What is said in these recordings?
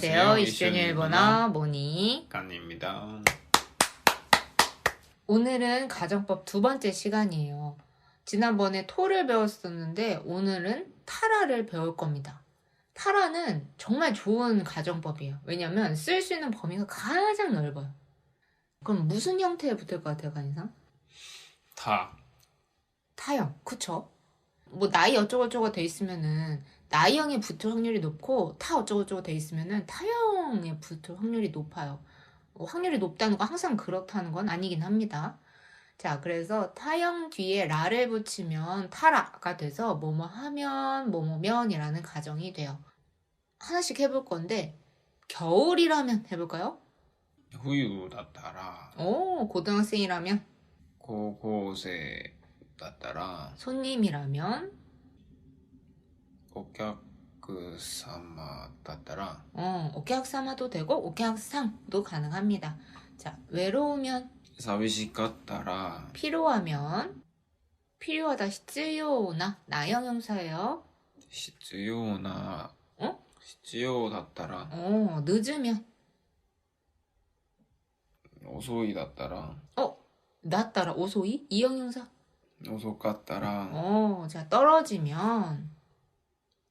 안녕하세요. 이슈뉴 일본어 모니 간입니다. 오늘은 가정법 두 번째 시간이에요. 지난번에 토를 배웠었는데 오늘은 타라를 배울 겁니다. 타라는 정말 좋은 가정법이에요. 왜냐면 쓸 수 있는 범위가 가장 넓어요. 그럼 무슨 형태에 붙을 것 같아요, 간이상? 타형, 그쵸? 뭐 나이 어쩌고저쩌고 돼 있으면은 나이형에 붙을 확률이 높고 타 어쩌고저쩌고 돼 있으면은 타형에 붙을 확률이 높아요. 확률이 높다는 건 항상 그렇다는 건 아니긴 합니다. 자, 그래서 타형 뒤에 라를 붙이면 타라가 돼서 뭐뭐 하면 뭐뭐면이라는 가정이 돼요. 하나씩 해볼 건데 겨울이라면 해볼까요? 후유 다따라 오, 고등학생이라면, 고고세 다따라 손님이라면, 오客様 다따라 오케학사마도 되고 오케학상도 가능합니다. 자, 외로우면, 寂しかったら 필요하면, 필요하다,必要나 나형 형사예요. 必要な 어? 必要だったら 늦으면, 遅いだったら 낮따라 오소이 이형 형사. 遅かったら 자, 떨어지면,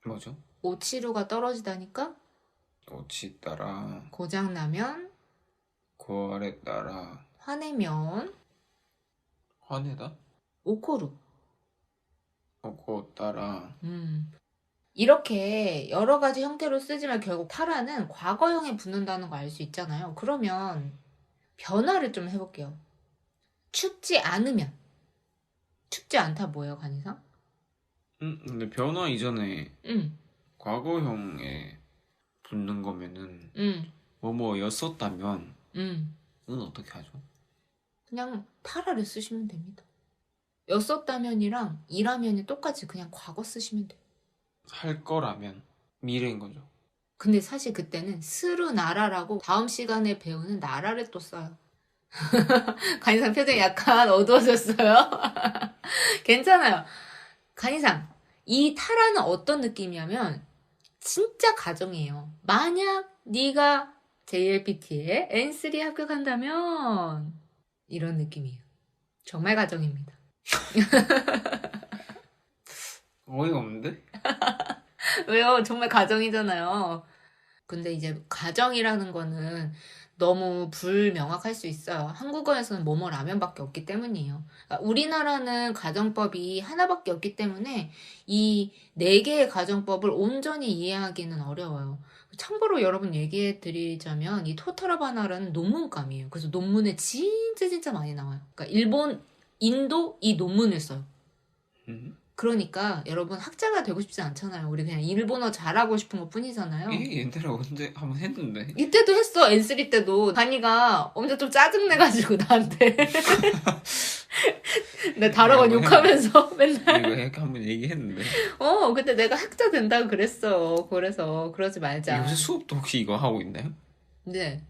뭐죠? 오치루가 떨어지다니까, 落ちたら 고장나면, 壊れたら 화내면, 羽だ 오코루. 怒ったら 이렇게 여러 가지 형태로 쓰지만 결국 타라는 과거형에 붙는다는 거 알 수 있잖아요. 그러면 변화를 좀 해볼게요. 춥지 않으면. 춥지 않다 뭐예요, 간이상? 근데 변화 이전에 응, 과거형에 붙는 거면은 응, 뭐뭐였었다면 응. 은 어떻게 하죠? 그냥 타라를 쓰시면 됩니다. 였었다면이랑 이라면이 똑같이 그냥 과거 쓰시면 돼요. 할 거라면 미래인 거죠. 근데 사실 그때는 스루나라라고 다음 시간에 배우는 나라를 또 써요. 간이상 표정이 약간 어두워졌어요. 괜찮아요. 간이상, 이 타라는 어떤 느낌이냐면 진짜 가정이에요. 만약 네가 JLPT에 N3 합격한다면 이런 느낌이에요. 정말 가정입니다. 어이가 없는데? 왜요? 정말 가정이잖아요. 근데 이제 가정이라는 거는 너무 불명확할 수 있어요. 한국어에서는 뭐뭐 라면밖에 없기 때문이에요. 그러니까 우리나라는 가정법이 하나밖에 없기 때문에 이 네 개의 가정법을 온전히 이해하기는 어려워요. 참고로 여러분 얘기해 드리자면 이 토타라바나라는 논문감이에요. 그래서 논문에 진짜 많이 나와요. 그러니까 일본, 인도 이 논문을 써요. 그러니까 여러분 학자가 되고 싶지 않잖아요. 우리 그냥 일본어 잘하고 싶은 것 뿐이잖아요. 옛날에 언제 한번 했는데. 이때도 했어. N3 때도. 다니가 엄청 좀 짜증내가지고 나한테. 내 다락원 욕하면서 맨날. 이거 이렇게 한번 얘기했는데. 그때 내가 학자 된다고 그랬어. 그래서 그러지 말자. 요새 수업도 혹시 이거 하고 있나요? 네.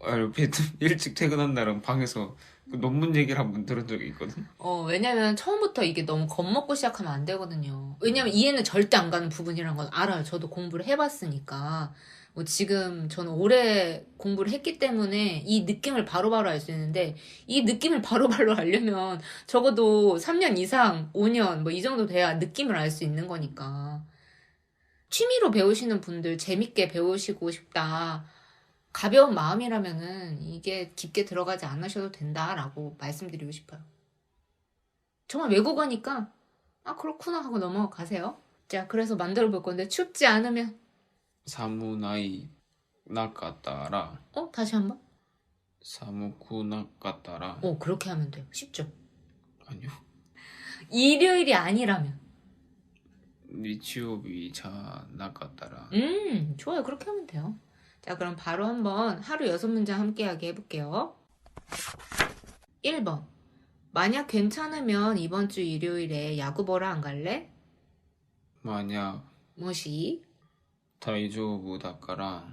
이렇게 일찍 퇴근한 날은 방에서 그 논문 얘기를 한번 들은 적이 있거든. 왜냐면 처음부터 이게 너무 겁먹고 시작하면 안 되거든요. 왜냐면 이해는 절대 안 가는 부분이란 건 알아요. 저도 공부를 해봤으니까. 뭐 지금 저는 오래 공부를 했기 때문에 이 느낌을 바로바로 알 수 있는데 이 느낌을 바로바로 알려면 적어도 3년 이상, 5년 뭐 이 정도 돼야 느낌을 알 수 있는 거니까. 취미로 배우시는 분들 재밌게 배우시고 싶다. 가벼운 마음이라면은 이게 깊게 들어가지 않으셔도 된다라고 말씀드리고 싶어요. 정말 외국어니까 그렇구나 하고 넘어가세요. 자, 그래서 만들어 볼 건데 춥지 않으면 寒ないなかったら 다시 한번. 寒くなかったら 그렇게 하면 돼요. 쉽죠? 아니요. 일요일이 아니라면 日曜日じゃなかったら 좋아요. 그렇게 하면 돼요. 자, 그럼 바로 한번 하루 6문장 함께하게 해볼게요. 1번. 만약 괜찮으면 이번 주 일요일에 야구 보러 안 갈래? 만약 뭐시? 大丈夫だから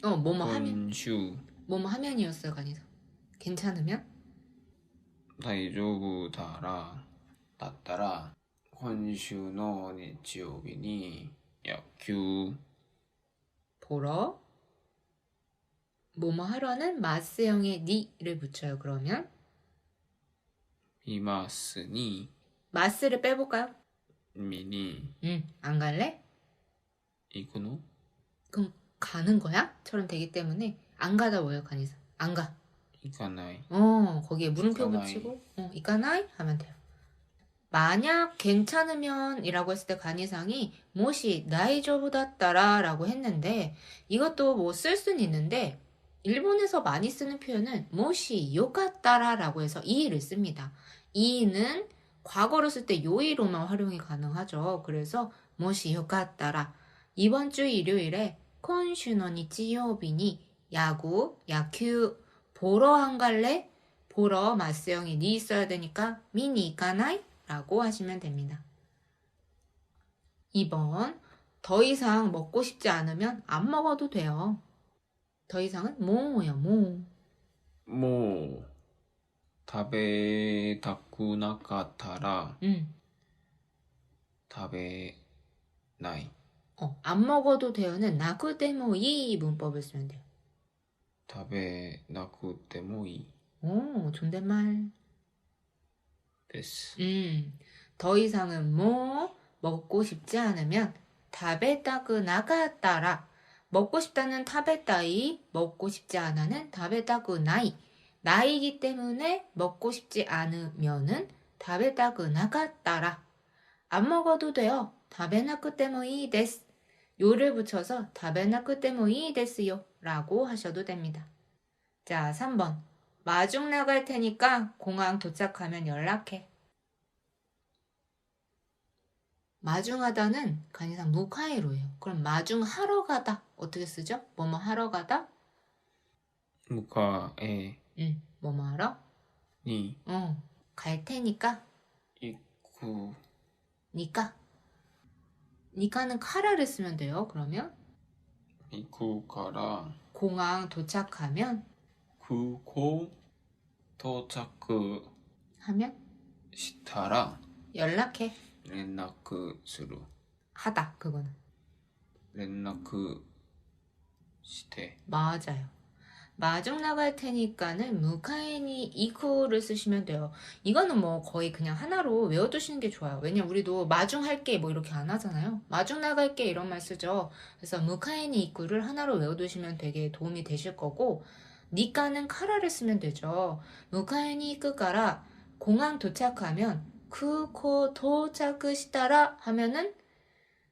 뭐뭐 하면. 今週 뭐뭐 하면이었어요, 간이서. 괜찮으면? 大丈夫だったら今週の日曜日に野球 보러 뭐뭐 하러는 마스형의 니를 붙여요. 그러면 いますに 마스를 빼볼까요? 見に 안 갈래? 行くの 그럼 가는 거야? 처럼 되기 때문에 안 가다 뭐예요, 간이상? 안 가. 行かない 거기에 물음표 이까나이. 붙이고 이까나이 하면 돼요. 만약 괜찮으면 이라고 했을 때 간이상이 모시 다이조부다따라 라고 했는데 이것도 뭐 쓸 수는 있는데 일본에서 많이 쓰는 표현은 모시 요카따라 라고 해서 이를 씁니다. 이는 과거로 쓸 때 요이로만 활용이 가능하죠. 그래서 모시 요카따라 이번 주 일요일에 콘슈노 니치요비니 야구, 야큐 보러 안 갈래? 보러 마스형이 니 있어야 되니까 미니 이까나이? 라고 하시면 됩니다. 2번 더 이상 먹고 싶지 않으면 안 먹어도 돼요. 더 이상은 뭐예요, 뭐. もう食べたくなかったら 食べない 안 먹어도 돼요는 나쿠데모 이 문법을 쓰면 돼요. 食べなくてもいい 오, 존댓말. です 더 이상은 뭐 먹고 싶지 않으면 타베타그 나가따라 먹고 싶다는 타베타이 먹고 싶지 않아는 타베타그 나이 나이기 때문에 먹고 싶지 않으면은 타베타그 나가따라 안 먹어도 돼요. 타베나쿠 때모이 데스 요를 붙여서 타베나쿠 때모이 데스요 라고 하셔도 됩니다. 자, 3번 마중 나갈 테니까 공항 도착하면 연락해. 마중하다는 간이상 무카이로예요. 그럼 마중하러 가다 어떻게 쓰죠? 뭐뭐 하러 가다? 向かえ 뭐뭐 하러? に 갈 테니까 行く 니까 니까는 카라를 쓰면 돼요. 그러면 行くから 공항 도착하면 空港到着 하면 したら 연락해 連絡する 하다 그거는 連絡して 맞아요. 마중 나갈 테니까는 무카에니 이쿠를 쓰시면 돼요. 이거는 뭐 거의 그냥 하나로 외워두시는 게 좋아요. 왜냐면 우리도 마중 할게 뭐 이렇게 안 하잖아요. 마중 나갈게 이런 말 쓰죠. 그래서 무카에니 이쿠를 하나로 외워두시면 되게 도움이 되실 거고 니까는 카라를 쓰면 되죠. 무카에니 이쿠가라 공항 도착하면 쿠코 도착시타라 하면은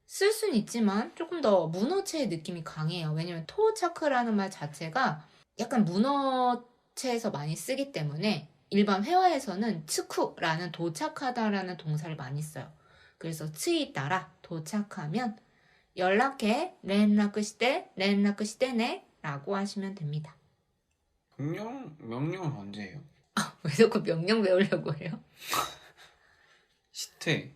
쓸 수는 있지만 조금 더 문어체의 느낌이 강해요. 왜냐면 토차크라는 말 자체가 약간 문어체에서 많이 쓰기 때문에 일반 회화에서는 츠쿠라는 도착하다라는 동사를 많이 써요. 그래서 츠이 따라 도착하면 연락해 렌라크시테네 라고 하시면 됩니다. 명령은 언제예요? 왜 자꾸 명령 외우려고 해요? して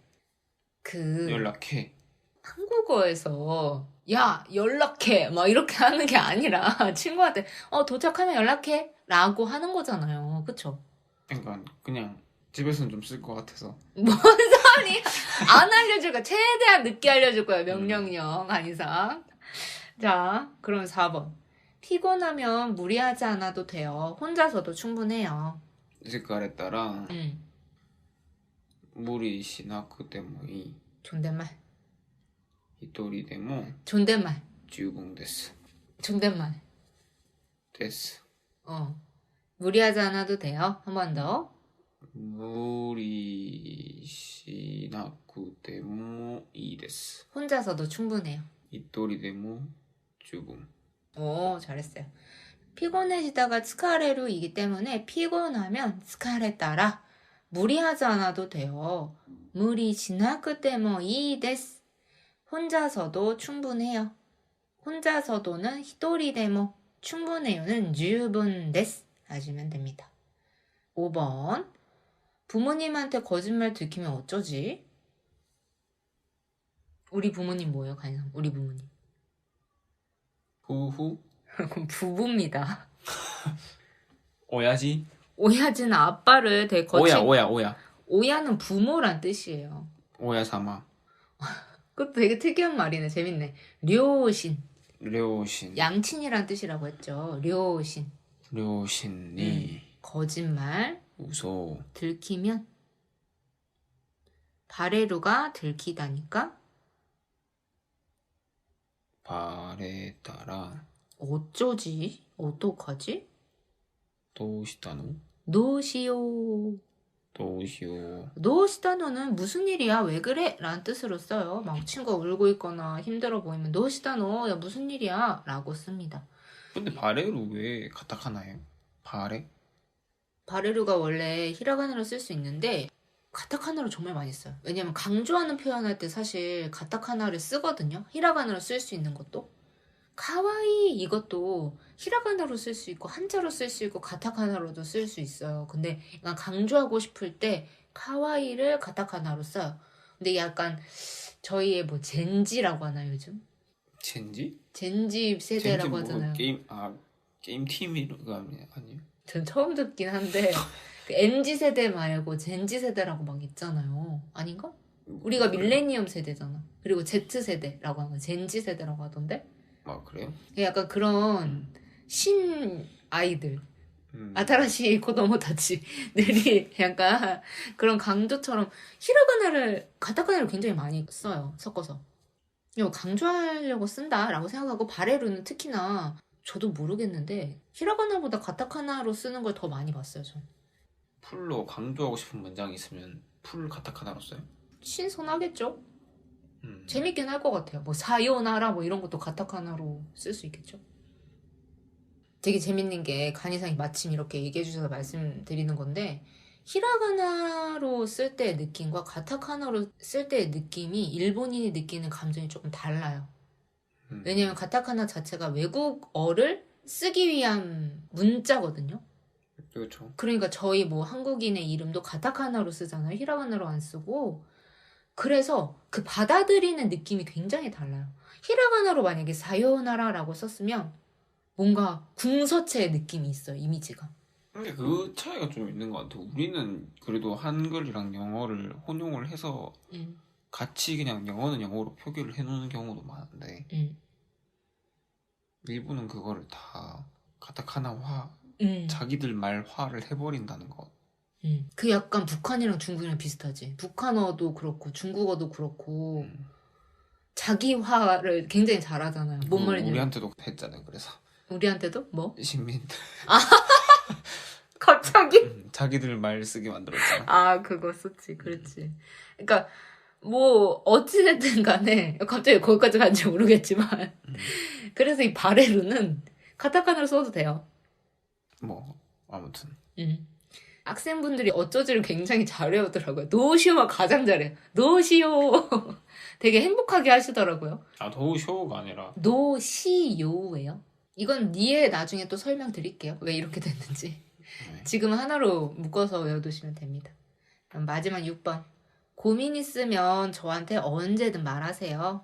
그 연락해 한국어에서 야 연락해 막 이렇게 하는 게 아니라 친구한테 도착하면 연락해 라고 하는 거잖아요. 그쵸? 그러니까 그냥 집에서는 좀 쓸 것 같아서 뭔 소리야? 안 알려줄 거야. 최대한 늦게 알려줄 거야. 명령형 한이상. 자, 그럼 4번. 피곤하면 무리하지 않아도 돼요. 혼자서도 충분해요. 疲れたら 응. 無理しなくてもいい 존댓말. 一人でも 존댓말. 十分です 존댓말. です 무리하지 않아도 돼요. 한 번 더. 無理しなくてもいいです 혼자서도 충분해요. 一人でも十分 오, 잘했어요. 피곤해지다가 스카레루이기 때문에 피곤하면 스카레따라 무리하지 않아도 돼요. 무리 지나크 때모 이 데스. 혼자서도 충분해요. 혼자서도는 히토리 데모 충분해요는 주분 데스 하시면 됩니다. 5번. 부모님한테 거짓말 들키면 어쩌지? 우리 부모님 뭐예요, 간이상? 우리 부모님. 후후 그럼 부부입니다. 오야지 오야지는 아빠를 되게 거친 오야 오야는 부모란 뜻이에요. 오야사마 그것도 되게 특이한 말이네. 재밌네. 료신. 료신. 양친이란 뜻이라고 했죠. 료신. 료신이 거짓말. 우소. 들키면 바레루가 들키다니까 발에 따라 어쩌지? 어떡하지? 도시다노. 노시오. 도시오. 노시다노는 무슨 일이야? 왜 그래? 라는 뜻으로 써요. 막 친구가 울고 있거나 힘들어 보이면 노시다노, 야 무슨 일이야? 라고 씁니다. 근데 바레로 왜 가타카나예요? 바레? 바레루가 원래 히라가나로 쓸 수 있는데 가타카나로 정말 많이 써요. 왜냐면 강조하는 표현할 때 사실 가타카나를 쓰거든요. 히라가나로 쓸 수 있는 것도. 카와이 이것도 히라가나로 쓸 수 있고 한자로 쓸 수 있고 가타카나로도 쓸 수 있어요. 근데 약간 강조하고 싶을 때 카와이를 가타카나로 써요. 근데 약간 저희의 뭐 젠지라고 하나 요즘? 젠지? 젠지 세대라고 젠지 하잖아요. 게임 팀이가 아니에요? 전 처음 듣긴 한데 그 MZ 세대 말고 젠지 세대라고 막 있잖아요. 아닌가? 우리가 밀레니엄 세대잖아. 그리고 Z 세대라고 하는 거 젠지 세대라고 하던데. 아 그래요? 약간 그런 신 아이들 음. 아타라시 코도모 타치들이 약간 그런 강조처럼 히라가나를 가타카나를 굉장히 많이 써요. 섞어서. 이거 강조하려고 쓴다라고 생각하고 바레루는 특히나 저도 모르겠는데 히라가나보다 가타카나로 쓰는 걸 더 많이 봤어요. 전. 풀로 강조하고 싶은 문장이 있으면 풀 가타카나로 써요? 신선하겠죠? 음. 재밌긴 할 것 같아요. 뭐 사요나라 뭐 이런 것도 가타카나로 쓸 수 있겠죠? 되게 재밌는 게 간이상이 마침 이렇게 얘기해 주셔서 말씀드리는 건데 히라가나로 쓸 때의 느낌과 가타카나로 쓸 때의 느낌이 일본인이 느끼는 감정이 조금 달라요. 왜냐면 가타카나 자체가 외국어를 쓰기 위한 문자거든요. 그렇죠. 그러니까 저희 뭐 한국인의 이름도 가타카나로 쓰잖아요. 히라가나로 안 쓰고. 그래서 그 받아들이는 느낌이 굉장히 달라요. 히라가나로 만약에 사요나라라고 썼으면 뭔가 궁서체의 느낌이 있어요. 이미지가. 근데 그 차이가 좀 있는 것 같아요. 우리는 그래도 한글이랑 영어를 혼용을 해서 음, 같이 그냥 영어는 영어로 표기를 해놓는 경우도 많은데 음, 일본은 그거를 다 가타카나화, 음, 자기들 말화를 해버린다는 것. 그 약간 북한이랑 중국이랑 비슷하지. 북한어도 그렇고 중국어도 그렇고 음. 자기화를 굉장히 잘하잖아요. 뭔 그거 말인지. 우리한테도 했잖아요. 그래서 우리한테도 뭐? 식민들 갑자기? 자기들 말 쓰게 만들었잖아. 아, 그거 썼지. 그렇지. 그러니까 뭐 어찌됐든 간에 갑자기 거기까지 간지 모르겠지만 그래서 이 바레루는 카타카나로 써도 돼요. 뭐 아무튼 학생분들이 어쩌지를 굉장히 잘 외우더라고요. 노시오가 가장 잘해요. 노시오. 되게 행복하게 하시더라고요. 아 도우쇼가 아니라 노시요예요. 이건 니에 나중에 또 설명드릴게요. 왜 이렇게 됐는지. 네. 지금 하나로 묶어서 외워두시면 됩니다. 그럼 마지막 6번. 고민 있으면 저한테 언제든 말하세요.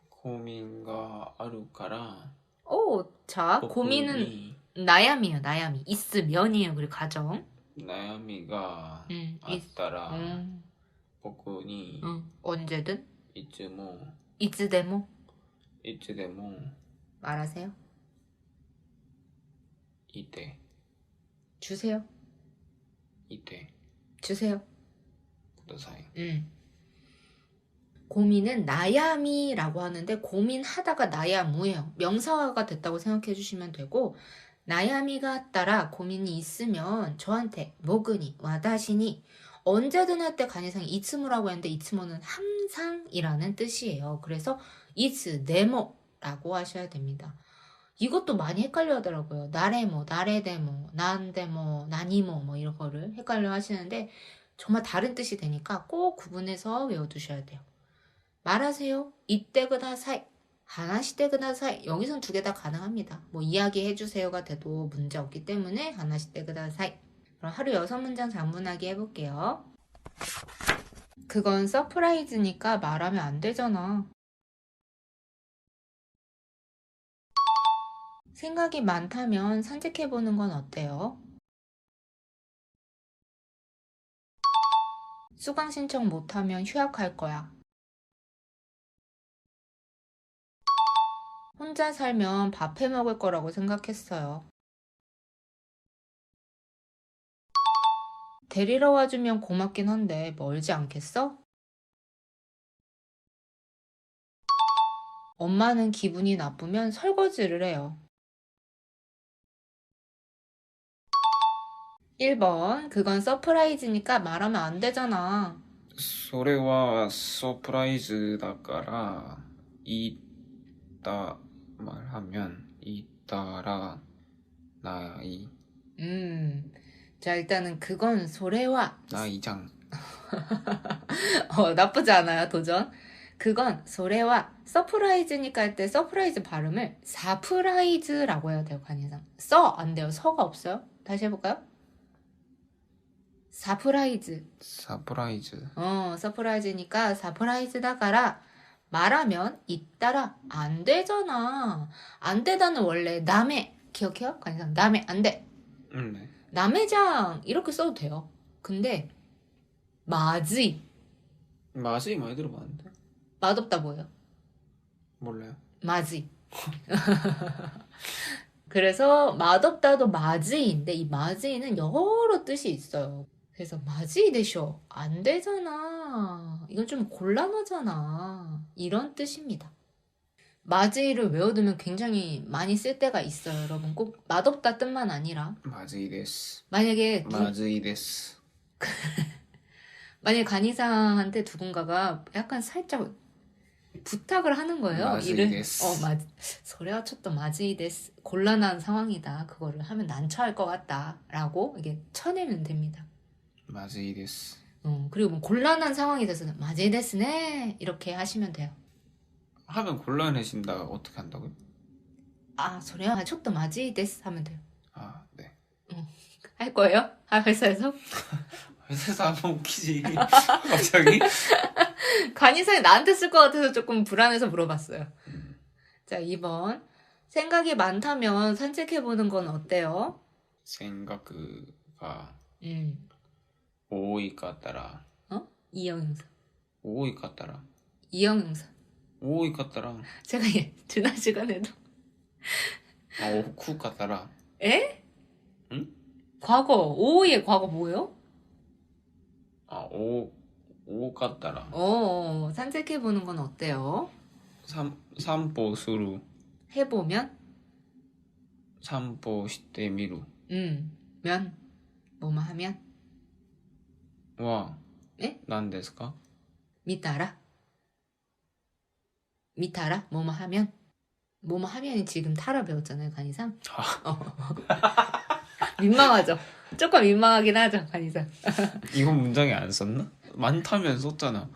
고민가 아루까라 오, 자, 고민은 나야미요, 나야미. 있으면이에요, 그리고 가정. 나야미가 있, 아따라 보쿠니 언제든. 이츠모 이츠데모 이츠데모 말하세요. 이때 주세요. 이때 주세요. 구다사이. 고민은 나야미라고 하는데 고민하다가 나야무예요. 명사화가 됐다고 생각해 주시면 되고 나야미가 따라 고민이 있으면 저한테 모그니 와다시니 언제든 할 때 간이상 이츠모라고 했는데 이츠모는 항상이라는 뜻이에요. 그래서 이츠데모라고 하셔야 됩니다. 이것도 많이 헷갈려 하더라고요. 나레모, 나레데모, 난데모, 나니모 뭐 이런 거를 헷갈려 하시는데 정말 다른 뜻이 되니까 꼭 구분해서 외워두셔야 돼요. 말하세요. 이때 그다사이. 하나시때 그다사이. 여기선 두 개 다 가능합니다. 뭐 이야기해주세요가 돼도 문제 없기 때문에 하나시때 그다사이. 그럼 하루 6문장 장문하기 해볼게요. 그건 서프라이즈니까 말하면 안 되잖아. 생각이 많다면 산책해보는 건 어때요? 수강 신청 못하면 휴학할 거야. 혼자 살면 밥 해 먹을 거라고 생각했어요. 데리러 와주면 고맙긴 한데 멀지 않겠어? 엄마는 기분이 나쁘면 설거지를 해요. 1번, 그건 서프라이즈니까 말하면 안 되잖아. それはサプライズだから言った말하면 있다라 나이 자, 일단은 그건 소래와 나이장 나쁘지 않아요, 도전. 그건 소래와 서프라이즈니까 할 때 서프라이즈 발음을 사프라이즈라고 해야 돼요, 간이상. 안 돼요. 서가 없어요. 다시 해볼까요? 사프라이즈. 사프라이즈 서프라이즈니까 사프라이즈다가라 말하면 잇따라 안 되잖아. 안 되다는 원래 남의 기억해요? 간이상 남의 안 돼. 네. 남의장 이렇게 써도 돼요. 근데 맞이 맛이 많이 들어봤는데 맛없다 뭐예요? 몰라요. 맞이. 그래서 맛없다도 맞이인데 이 맞이는 여러 뜻이 있어요. 그래서 맞이 되셔 안 되잖아. 이건 좀 곤란하잖아. 이런 뜻입니다. 맞이를 외워두면 굉장히 많이 쓸 때가 있어요, 여러분. 꼭 맛없다 뜻만 아니라 마즈이 데스 만약에 마즈이 데스 만약에 간이상한테 누군가가 약간 살짝 부탁을 하는 거예요. 마즈이 데스. 소래와 쳤던 마즈이 데스. 곤란한 상황이다. 그거를 하면 난처할 것 같다. 라고 이게 쳐내면 됩니다. 마즈이 데스 그리고 뭐 곤란한 상황이 돼서는 마즈이 데스네. 이렇게 하시면 돼요. 하면 곤란해진다 어떻게 한다고요? 소래와 쳤던 마즈이 데스 하면 돼요. 아 네. 할 거예요? 회사에서? 회사에서 한번 웃기지 갑자기 간이상이 나한테 쓸 것 같아서 조금 불안해서 물어봤어요. 자, 2번. 생각이 많다면 산책해보는 건 어때요? 생각가 음. 多いかったら 이형용사. 多いかったら 이형용사. 多いかったら 제가 지난 시간에도. 多くかったら 에? 응? 과거. 오의 과거 뭐예요? 多かったら 산책해보는 건 어때요? 散歩する 해보면? 散歩してみる 면. 뭐뭐 하면? は 에? 何ですか 미타라? 미타라? 뭐뭐 하면? 뭐뭐 하면이 지금 타라 배웠잖아요, 간이상. 민망하죠? 조금 민망하긴 하죠, 간이상. 이건 문장에 안 썼나? 많다면 썼잖아.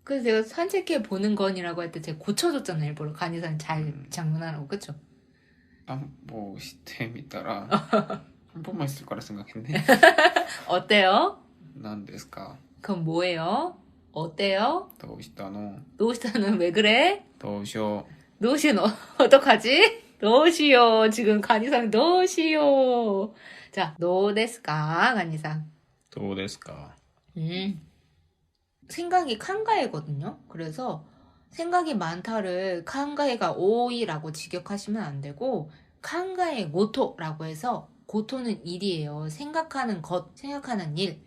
그래서 제가 산책해 보는 건이라고 할 때 제가 고쳐줬잖아요, 일부러. 간이상 잘 장문하라고, 그쵸? 散歩してみたら한 번만 있을 거라 생각했네. 어때요? 何ですか 그럼 뭐예요? 어때요? どうしたの 노시타는 왜 그래? どうしよ 노시는 어떡하지? 노시요. 지금 간이상 노시요. 자, 노데스까, 간이상. うどうですか 생각이 칸가해거든요. 그래서 생각이 많다를 칸가해가 오이라고 직역하시면 안 되고 칸가해 고토라고 해서 고토는 일이에요. 생각하는 것, 생각하는 일.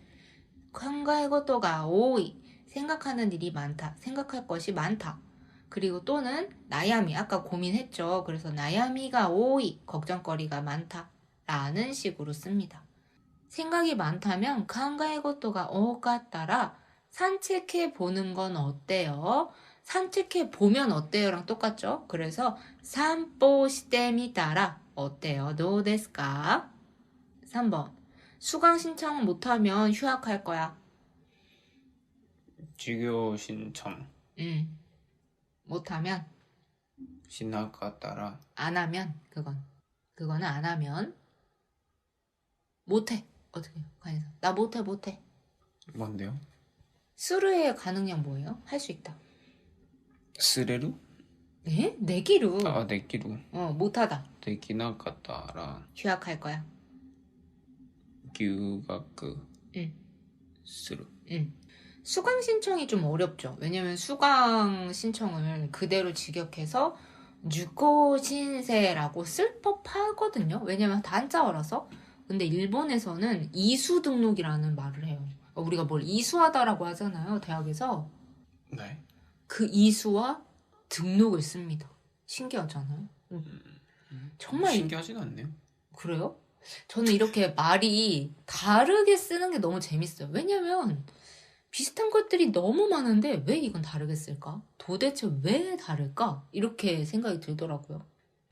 칸가해 고토가 오이. 생각하는 일이 많다. 생각할 것이 많다. 그리고 또는 나야미. 아까 고민했죠. 그래서 나야미가 오이. 걱정거리가 많다. 라는 식으로 씁니다. 생각이 많다면 칸가해 고토가 오갔다라 산책해 보는 건 어때요? 산책해 보면 어때요랑 똑같죠? 그래서 산보 시대 미따라 어때요? 노데스까? 3번. 수강 신청 못하면 휴학할 거야. 授業신청 못하면 しなかったら 안 하면 그거는 안 하면 못해. 어떻게 해요? 나 못해. 뭔데요? 수르의 가능량 뭐예요? 할 수 있다. すれる 네? 내기로. できる 못하다. できなかったら 휴학할 거야. 留学응. する 수강 신청이 좀 어렵죠. 왜냐면 수강 신청을 그대로 직역해서 유고 신세라고 쓸 법하거든요. 왜냐면 다 한자어라서. 근데 일본에서는 이수 등록이라는 말을 해요. 우리가 뭘 이수하다라고 하잖아요, 대학에서. 네. 그 이수와 등록을 씁니다. 신기하잖아요. 정말 신기하진 않네요. 그래요? 저는 이렇게 말이 다르게 쓰는 게 너무 재밌어요. 왜냐면 비슷한 것들이 너무 많은데 왜 이건 다르게 쓸까? 도대체 왜 다를까? 이렇게 생각이 들더라고요.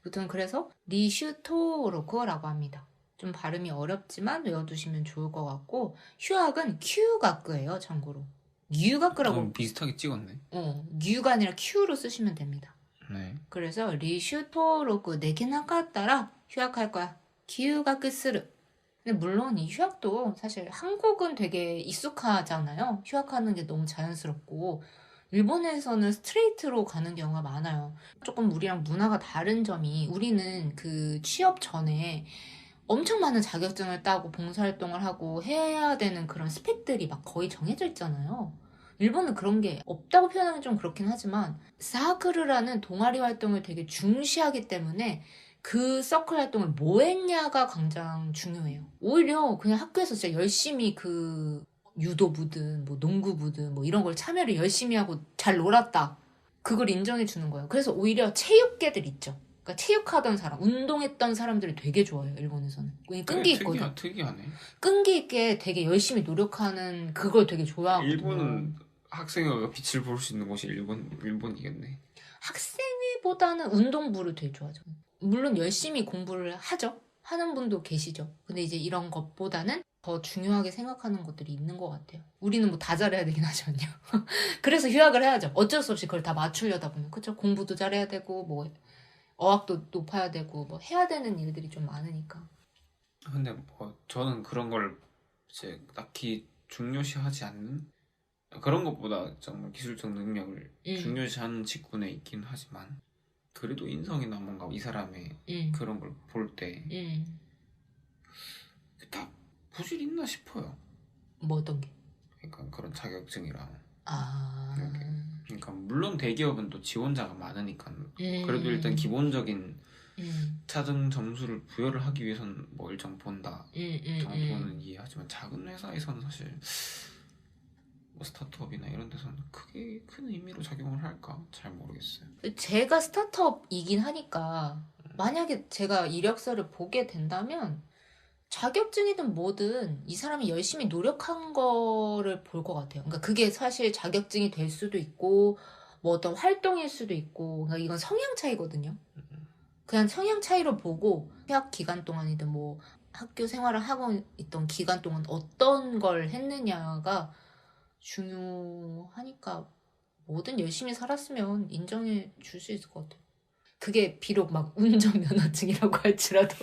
아무튼 그래서 리슈토로코라고 합니다. 좀 발음이 어렵지만 외워두시면 좋을 것 같고 휴학은 큐가크예요, 참고로. 유가크라고 비슷하게 찍었네. 유가 아니라 큐로 쓰시면 됩니다. 네. 그래서 리슈토로크 내게나갔다라 휴학할 거야. 기후가크 쓰르. 근데 물론 이 휴학도 사실 한국은 되게 익숙하잖아요. 휴학하는 게 너무 자연스럽고 일본에서는 스트레이트로 가는 경우가 많아요. 조금 우리랑 문화가 다른 점이 우리는 그 취업 전에 엄청 많은 자격증을 따고 봉사활동을 하고 해야 되는 그런 스펙들이 막 거의 정해져 있잖아요. 일본은 그런 게 없다고 표현하면 좀 그렇긴 하지만 사크르라는 동아리 활동을 되게 중시하기 때문에 그 서클 활동을 뭐 했냐가 가장 중요해요. 오히려 그냥 학교에서 진짜 열심히 그 유도부든 뭐 농구부든 뭐 이런 걸 참여를 열심히 하고 잘 놀았다. 그걸 인정해 주는 거예요. 그래서 오히려 체육계들 있죠. 그러니까 체육하던 사람, 운동했던 사람들이 되게 좋아요. 일본에서는. 끈기 있거든. 특이하네. 끈기 있게 되게 열심히 노력하는 그걸 되게 좋아하거든요. 일본은 학생회가 빛을 볼 수 있는 곳이 일본이겠네. 학생회보다는 운동부를 되게 좋아하죠. 물론 열심히 공부를 하죠. 하는 분도 계시죠. 근데 이제 이런 것보다는 더 중요하게 생각하는 것들이 있는 것 같아요. 우리는 뭐 다 잘해야 되긴 하지만요. 그래서 휴학을 해야죠. 어쩔 수 없이 그걸 다 맞추려다 보면. 그쵸? 공부도 잘해야 되고, 뭐, 어학도 높아야 되고, 뭐, 해야 되는 일들이 좀 많으니까. 근데 뭐, 저는 그런 걸 이제 딱히 중요시하지 않는? 그런 것보다 정말 기술적 능력을 중요시하는 직군에 있긴 하지만, 그래도 인성이나 뭔가 이 사람의 그런 걸 볼 때, 다 부질 있나 싶어요. 뭐 어떤 게? 그러니까 그런 자격증이랑. 아. 그러니까 물론 대기업은 또 지원자가 많으니까 그래도 일단 기본적인 차등 점수를 부여를 하기 위해서는 뭐 일정 본다 정도는 이해하지만 작은 회사에서는 사실 뭐 스타트업이나 이런 데서는 크게 큰 의미로 작용을 할까 잘 모르겠어요. 제가 스타트업이긴 하니까 만약에 제가 이력서를 보게 된다면 자격증이든 뭐든 이 사람이 열심히 노력한 거를 볼 것 같아요. 그러니까 그게 사실 자격증이 될 수도 있고 뭐 어떤 활동일 수도 있고 그러니까 이건 성향 차이거든요. 그냥 성향 차이로 보고 휴학 기간 동안이든 뭐 학교 생활을 하고 있던 기간 동안 어떤 걸 했느냐가 중요하니까 뭐든 열심히 살았으면 인정해 줄 수 있을 것 같아요. 그게 비록 막 운전면허증이라고 할지라도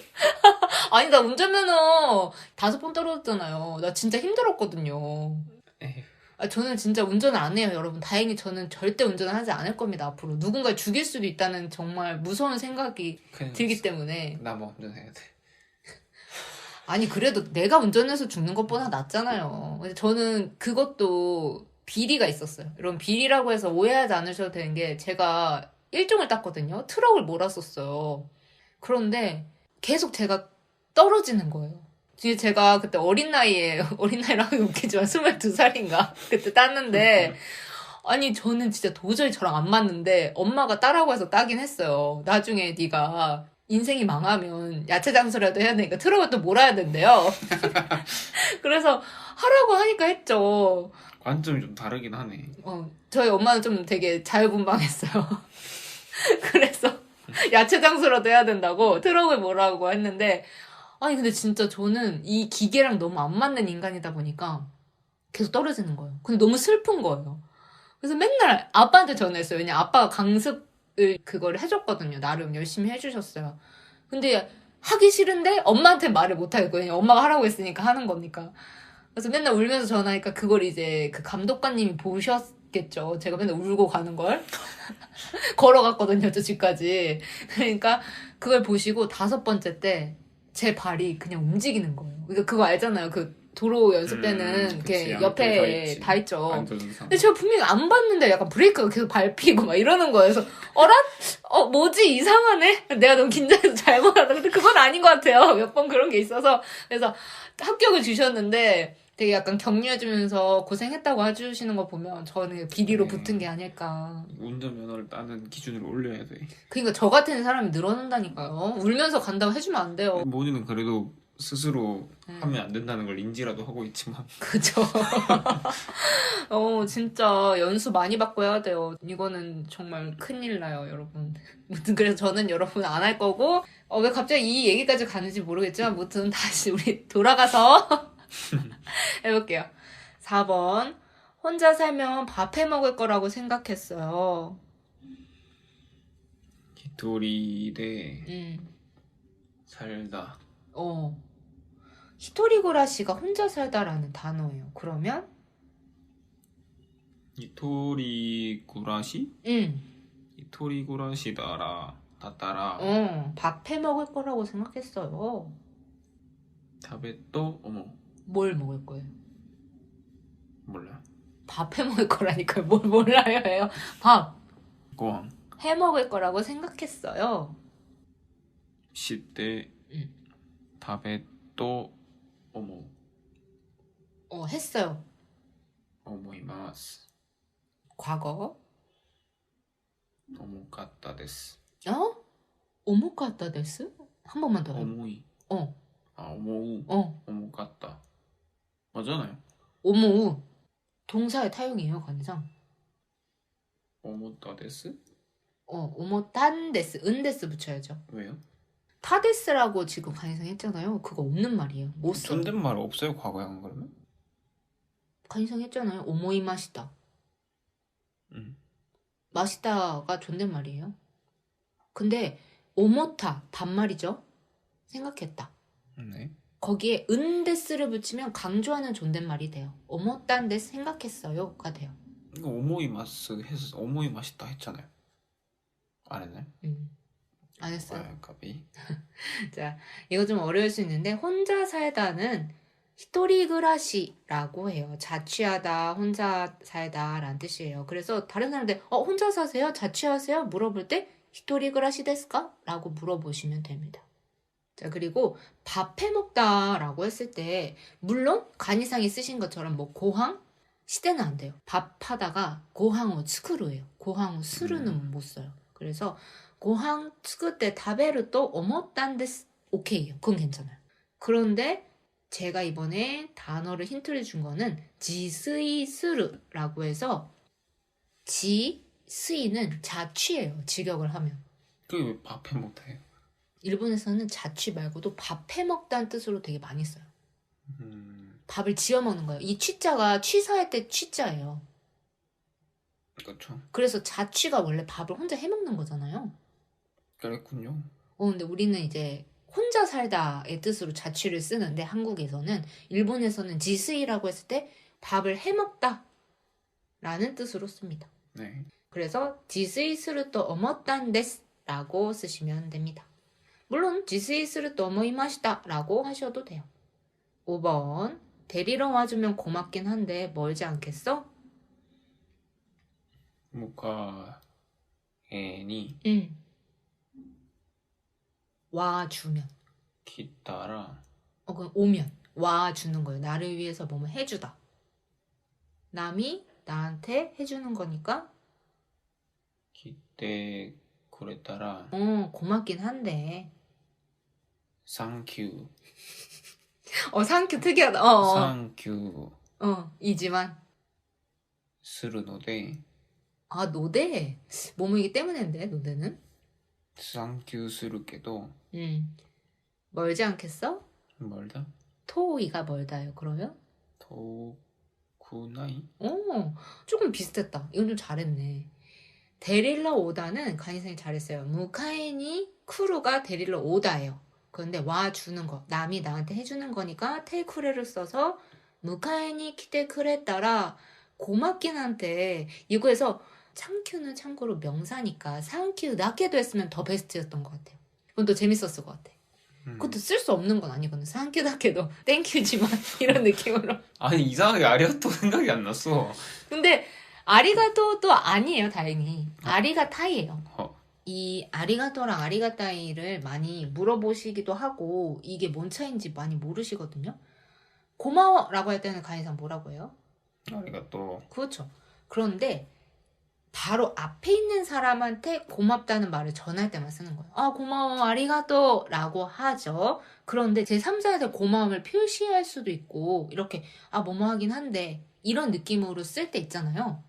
아니 나 운전면허 5번 떨어졌잖아요. 나 진짜 힘들었거든요. 에휴. 저는 진짜 운전을 안 해요, 여러분. 다행히 저는 절대 운전을 하지 않을 겁니다, 앞으로. 누군가를 죽일 수도 있다는 정말 무서운 생각이 들기 때문에. 나 뭐 운전해야 돼. 아니 그래도 내가 운전해서 죽는 것보다 낫잖아요. 근데 저는 그것도 비리가 있었어요. 여러분 비리라고 해서 오해하지 않으셔도 되는 게 제가 1종을 땄거든요. 트럭을 몰았었어요. 그런데 계속 제가 떨어지는 거예요. 제가 그때 어린 나이라고 하기 웃기지만 22살인가? 그때 땄는데, 아니, 저는 진짜 도저히 저랑 안 맞는데, 엄마가 따라고 해서 따긴 했어요. 나중에 네가 인생이 망하면 야채 장수라도 해야 되니까 트럭을 또 몰아야 된대요. 그래서 하라고 하니까 했죠. 관점이 좀 다르긴 하네. 저희 엄마는 좀 되게 자유분방했어요. 그래서 야채 장수라도 해야 된다고 트럭을 몰라고 했는데 아니 근데 진짜 저는 이 기계랑 너무 안 맞는 인간이다 보니까 계속 떨어지는 거예요. 근데 너무 슬픈 거예요. 그래서 맨날 아빠한테 전화했어요. 왜냐면 아빠가 강습을 그걸 해줬거든요. 나름 열심히 해주셨어요. 근데 하기 싫은데 엄마한테 말을 못 하겠거든요. 엄마가 하라고 했으니까 하는 거니까. 그래서 맨날 울면서 전화하니까 그걸 이제 그 감독관님이 보셨겠죠. 제가 맨날 울고 가는 걸. 걸어갔거든요, 저 집까지. 그러니까 그걸 보시고 5번째 때 제 발이 그냥 움직이는 거예요. 그러니까 그거 알잖아요. 그 도로 연습 때는 그치, 이렇게 양쪽에 다 옆에 있지. 다 있죠. 안전상. 근데 제가 분명히 안 봤는데 약간 브레이크가 계속 밟히고 막 이러는 거예요. 그래서 어라? 뭐지? 이상하네? 내가 너무 긴장해서 잘못 알았다. 근데 그건 아닌 것 같아요. 몇 번 그런 게 있어서. 그래서 합격을 주셨는데 되게 약간 격려해주면서 고생했다고 해주시는 거 보면 저는 비리로 그래. 붙은 게 아닐까. 운전면허를 따는 기준을 올려야 돼. 그러니까 저 같은 사람이 늘어난다니까요. 울면서 간다고 해주면 안 돼요. 모니는 그래도 스스로 하면 안 된다는 걸 인지라도 하고 있지만. 그죠. 진짜 연수 많이 받고 해야 돼요. 이거는 정말 큰일 나요, 여러분. 무튼 그래서 저는 여러분 안 할 거고, 왜 갑자기 이 얘기까지 가는지 모르겠지만, 무튼 다시 우리 돌아가서 해볼게요. 4번. 혼자 살면 밥 해 먹을 거라고 생각했어요. 히토리대 살다. 히토리고라시가 혼자 살다라는 단어예요. 그러면? 히토리구라시? 히토리구라시다라 다따라. 밥 해 먹을 거라고 생각했어요. 다베또 어머 뭘 먹을 거예요? 몰라. 밥 해 먹을 거라니까요. 뭘 몰라요 해요. 밥 고항 해 먹을 거라고 생각했어요. 10대 다베또 어머 했어요. 오모이마스 과거. 오모카타 데스. 오모카타 데스? 한 번만 더 해요. 오모이. 오모우. 오모카타. 맞잖아요. 오모우. 동사의 타용이에요, 관상. 오모타 데스? 오모탄 데스. 은 데스 붙여야죠. 왜요? 타데스라고 지금 관상 했잖아요. 그거 없는 말이에요. 못 써. 존댓말 없어요, 과거에 안 그러면? 관상 했잖아요. 오모이 마시다. 마시다가 존댓말이에요. 근데 오모타 반말이죠. 생각했다. 네. 거기에 은데스를 붙이면 강조하는 존댓말이 돼요. 오모딴 데스 생각했어요가 돼요. 이거 오모이마스 해서 오모이 맛있다 했잖아요. 안 했나요? 안 했어요. 까비. 자, 이거 좀 어려울 수 있는데 혼자 살다는 히토리그라시라고 해요. 자취하다, 혼자 살다 라는 뜻이에요. 그래서 다른 사람들 혼자 사세요? 자취하세요? 물어볼 때 히토리그라시 데스까? 라고 물어보시면 됩니다. 자, 그리고 밥 해먹다 라고 했을 때 물론 간이상이 쓰신 것처럼 뭐 고항? 시대는 안 돼요. 밥 하다가 고항우 츠쿠루예요. 고항우 스루는 못 써요. 그래서 고항 츠쿠 때 다베르 또 오모딴 데스 오케이요. 그건 괜찮아요. 그런데 제가 이번에 단어를 힌트를 준 거는 지스이스르라고 해서 지스이는 자취예요. 직역을 하면. 그게 왜 밥해 못해요? 일본에서는 자취 말고도 밥 해먹다는 뜻으로 되게 많이 써요. 밥을 지어 먹는 거예요. 이 취자가 취사할 때 취자예요. 그렇죠. 그래서 자취가 원래 밥을 혼자 해먹는 거잖아요. 그랬군요. 근데 우리는 이제 혼자 살다의 뜻으로 자취를 쓰는데 한국에서는 일본에서는 지스이라고 했을 때 밥을 해먹다 라는 뜻으로 씁니다. 네. 그래서 지스이 스루또 어머딴 데스 라고 쓰시면 됩니다. 물론 지스이 스루또 어머이마시다 라고 하셔도 돼요. 5번 데리러 와주면 고맙긴 한데 멀지 않겠어? 무카에니 와주면 기타라 그럼 오면 와주는 거예요. 나를 위해서 뭐뭐 해주다. 남이 나한테 해주는 거니까 기대 그랬다라 고맙긴 한데 상큐 상큐 특이하다. 상큐 이지만 스르노데 노데 뭐뭐이기 때문인데 노데는 상큐 스르게도 멀지 않겠어? 멀다? 토이가 멀다요. 그러면 도쿠나이? 조금 비슷했다. 이건 좀 잘했네. 데릴러 오다는 간이상이 잘했어요. 무카에니 쿠루가 데릴러 오다예요. 그런데 와주는 거 남이 나한테 해주는 거니까 테이쿠레를 써서 무카에니 키테 쿠레 따라 고맙긴 한데 이거에서 상큐는 참고로 명사니까 상큐 낮게도 했으면 더 베스트였던 것 같아요. 그건 또 재밌었을 것 같아. 그것도 쓸 수 없는 건 아니거든. 상키다케도 땡큐지만 이런 느낌으로. 아니 이상하게 아리가또 생각이 안 났어. 근데 아리가토도 아니에요, 다행히. 아리가타이예요. 이 아리가토랑 아리가타이를 많이 물어보시기도 하고 이게 뭔 차이인지 많이 모르시거든요. 고마워라고 할 때는 가이상 뭐라고 해요? 아리가또. 그렇죠. 그런데 바로 앞에 있는 사람한테 고맙다는 말을 전할 때만 쓰는 거예요. 아, 고마워, 아리가또 라고 하죠. 그런데 제3자한테 고마움을 표시할 수도 있고 이렇게 아, 뭐뭐 하긴 한데 이런 느낌으로 쓸 때 있잖아요.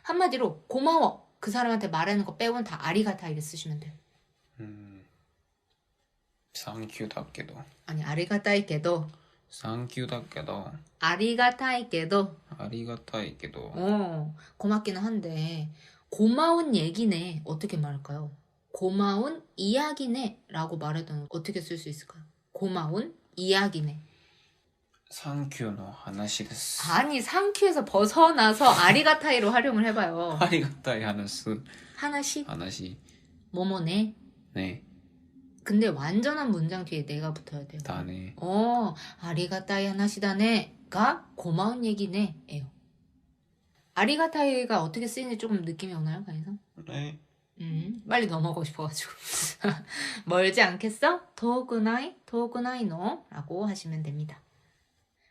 한마디로 고마워 그 사람한테 말하는 거 빼고는 다 아리가타이를 쓰시면 돼요. 상큐답게도. 아니, 아리가타이게도. 상큐답게도. 아리가타이게도. 아리가타이게도. 고맙기는 한데 고마운 얘기네 어떻게 말할까요? 고마운 이야기네 라고 말해도 어떻게 쓸 수 있을까요? 고마운 이야기네. 상큐의話です. 아니, 상큐에서 벗어나서 아리가타이로 활용을 해봐요. 아리가타이 하나스. 하나씩? 하나씩. 뭐뭐네. 네. 근데 완전한 문장 뒤에 내가 붙어야 돼요. 다네. 아리가타이 하나시다네가 고마운 얘기네 에요. 아리가타이가 어떻게 쓰이는지 조금 느낌이 오나요, 가이서? 네. 빨리 넘어가고 싶어가지고. 멀지 않겠어? 도구나이, 도구나이노 라고 하시면 됩니다.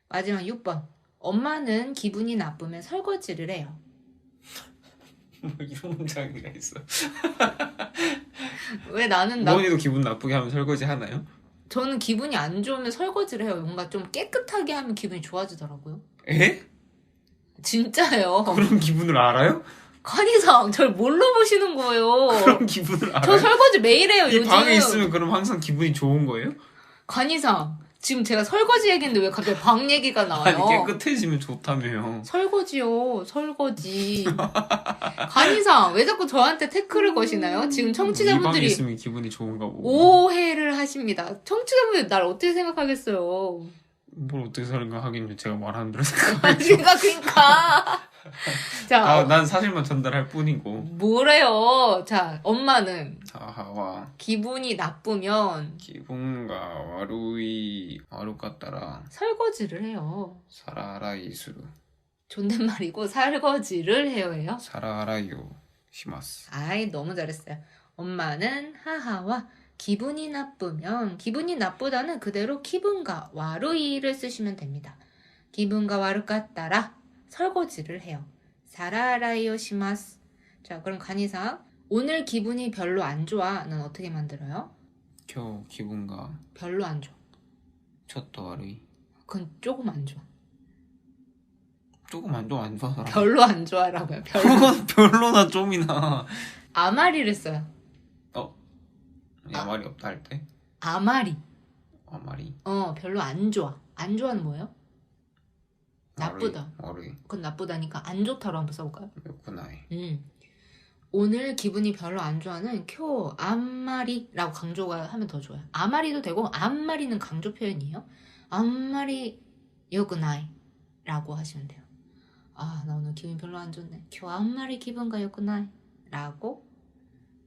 마지막 6번. 엄마는 기분이 나쁘면 설거지를 해요. 뭐 이런 문장이가 있어. 왜 나는 모니도 기분 나쁘게 하면 설거지 하나요? 저는 기분이 안 좋으면 설거지를 해요. 뭔가 좀 깨끗하게 하면 기분이 좋아지더라고요. 에? 진짜요. 그런 기분을 알아요? 관이상 절 뭘로 보시는 거예요? 그런 기분을 알아요? 저 설거지 매일 해요, 이 요즘. 방에 있으면 그럼 항상 기분이 좋은 거예요? 관이상 지금 제가 설거지 얘기인데 왜 갑자기 방 얘기가 나와요? 아니 깨끗해지면 좋다며요. 설거지요, 설거지. 관이상 왜 자꾸 저한테 태클을 거시나요? 지금 이 방에 청취자분들이 있으면 기분이 좋은가 보고. 오해를 하십니다. 청취자분들 날 어떻게 생각하겠어요? 뭘 어떻게 생각하긴요. 제가 말하는 대로 아니, 생각하죠. 그러니까. 자, 난 사실만 전달할 뿐이고. 뭐래요? 자, 엄마는 하하와 기분이 나쁘면 기분가 와루갔다라 설거지를 해요. 사라라이스루 존댓말이고 설거지를 해요예요. 사라라이요 시마스. 아이, 너무 잘했어요. 엄마는 하하와 기분이 나쁘면 기분이 나쁘다는 그대로 기분가 와루이를 쓰시면 됩니다. 기분가 와루갔다라 설거지를 해요. 사라라이요 시마스. 자, 그럼 간이상 오늘 기분이 별로 안 좋아는 어떻게 만들어요? 겨 기분가 별로 안 좋아. 쳤도 와루이. 그건 조금 안 좋아. 조금 안 좋아 안 좋아. 별로 안 좋아라고요. 별로. 그건 별로나 좀이나. 아마리를 써요. 말이 없다 할 때? 아마리. 말이. 별로 안 좋아. 안 좋아는 뭐예요? 나쁘다. 와루이. 그건 나쁘다니까 안 좋다로 한번 써볼까요? 요구나이. 오늘 기분이 별로 안 좋아는 쿄 안마리라고 강조가 하면 더 좋아요. 아마리도 되고 안마리는 강조 표현이에요. 안마리 요구나이 라고 하시면 돼요. 아, 나 오늘 기분이 별로 안 좋네. 쿄 안마리 기분가 요구나이 라고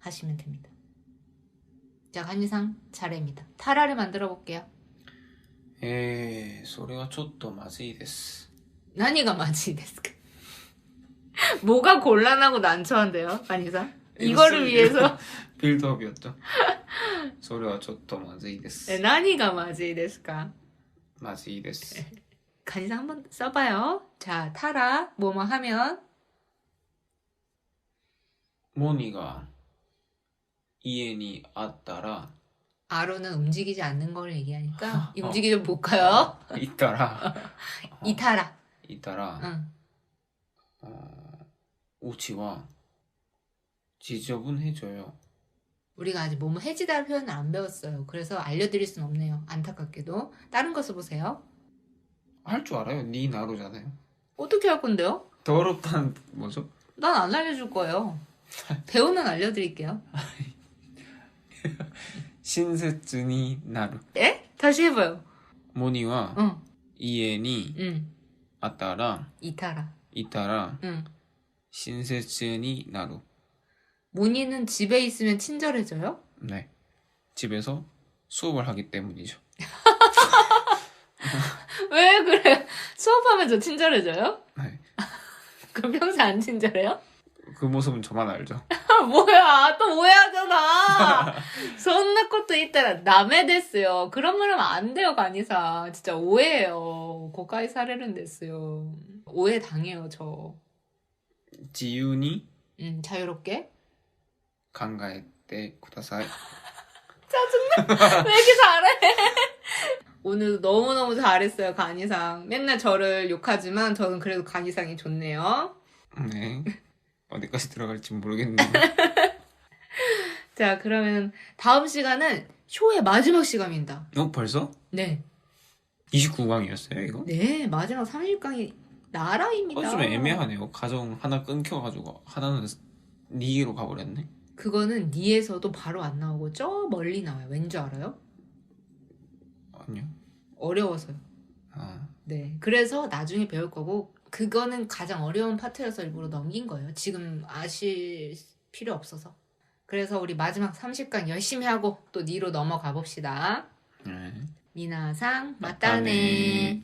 하시면 됩니다. 자, 간이상 차례입니다. 타라를 만들어 볼게요. それはちょっとまずいです.何がまずいですか? 뭐가 곤란하고 난처한데요, 간이상? 이거를 위해서 빌드업이었죠. それはちょっとまずいです. 何がまずいですか? まずいです. 간이상 한번 써봐요. 자, 타라 뭐뭐 하면 모니가家にあったら 아로는 움직이지 않는 걸 얘기하니까 움직이 좀 볼까요? 있다라 이타라. 있다라 응. 우치와 지저분해져요. 우리가 아직 뭐뭐 해지다 표현을 안 배웠어요. 그래서 알려드릴 순 없네요. 안타깝게도. 다른 거 써보세요. 할 줄 알아요. 니 나로잖아요. 어떻게 할 건데요? 더럽다는 뭐죠? 난 안 알려줄 거예요. 배우면 알려드릴게요. 신세츠니 나루. 에? 다시 해봐요. 모니와 응. 이에니 응. 아따라 이타라. 이따라 응. 신세츠니 나루. 모니는 집에 있으면 친절해져요? 네. 집에서 수업을 하기 때문이죠. 왜 그래요? 수업하면 저 친절해져요? 네. 그럼 평소에 안 친절해요? 그 모습은 저만 알죠. 뭐야, 또 오해하잖아. 손나 것도 있다. 남의 됐어요. 그런 말 하면 안 돼요, 간이사. 진짜 오해해요. 고가이 사례는 됐어요. 오해 당해요, 저. 지윤이 자유롭게. 강가에 쿠다사이. 짜증나. 왜 이렇게 잘해? 오늘 너무너무 잘했어요, 간이상. 맨날 저를 욕하지만 저는 그래도 간이상이 좋네요. 네. 어디까지 들어갈지 모르겠네요. 자, 그러면 다음 시간은 쇼의 마지막 시간입니다. 벌써? 네. 29강이었어요 이거? 네, 마지막 30강이 나라입니다. 좀 애매하네요. 가정 하나 끊겨가지고 하나는 니로 가버렸네. 그거는 니에서도 바로 안 나오고 저 멀리 나와요. 왠지 알아요? 아니요. 어려워서요. 아, 네. 그래서 나중에 배울 거고 그거는 가장 어려운 파트여서 일부러 넘긴 거예요. 지금 아실 필요 없어서. 그래서 우리 마지막 30강 열심히 하고 또 니로 넘어가 봅시다. 네. 미나상 맞다네. 맞다네.